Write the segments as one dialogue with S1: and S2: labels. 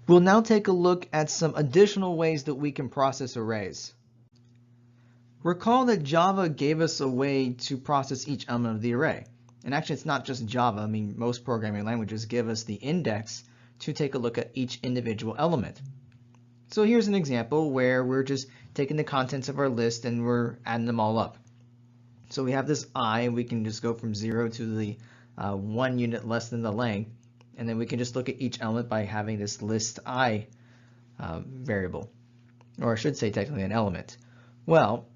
S1: We'll now take a look at some additional ways that we can process arrays. Recall that Java gave us a way to process each element of the array. And actually, it's not just Java. I mean, most programming languages give us the index to take a look at each individual element. So here's an example where we're just taking the contents of our list and we're adding them all up. So we have this I, and we can just go from 0 to the 1 unit less than the length. And then we can just look at each element by having this list I variable, or I should say technically an element. Well,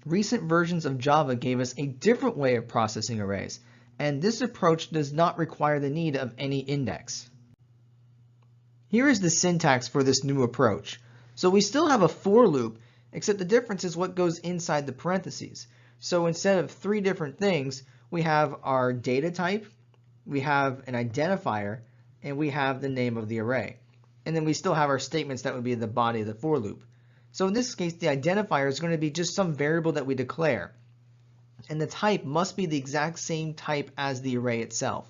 S1: recent versions of Java gave us a different way of processing arrays, and this approach does not require the need of any index. Here is the syntax for this new approach. So we still have a for loop, except the difference is what goes inside the parentheses. So instead of 3 different things, we have our data type, we have an identifier, and we have the name of the array. And then we still have our statements that would be the body of the for loop. So in this case, the identifier is going to be just some variable that we declare. And the type must be the exact same type as the array itself.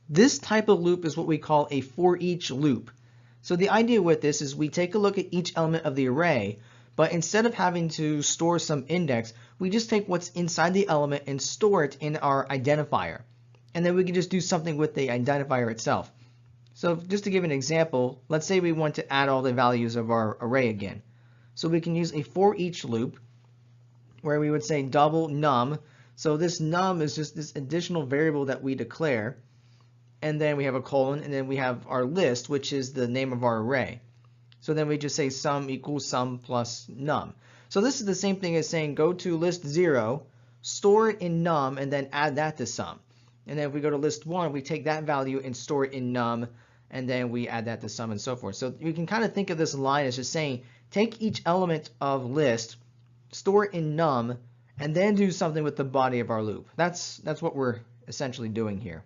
S1: This type of loop is what we call a for each loop. So the idea with this is we take a look at each element of the array, but instead of having to store some index, we just take what's inside the element and store it in our identifier. And then we can just do something with the identifier itself. So just to give an example, let's say we want to add all the values of our array again. So we can use a for each loop where we would say double num. So this num is just this additional variable that we declare. And then we have a colon, and then we have our list, which is the name of our array. So then we just say sum equals sum plus num. So this is the same thing as saying go to list 0, store it in num, and then add that to sum. And then if we go to list 1, we take that value and store it in num, and then we add that to sum and so forth. So you can kind of think of this line as just saying, take each element of list, store it in num, and then do something with the body of our loop. That's what we're essentially doing here.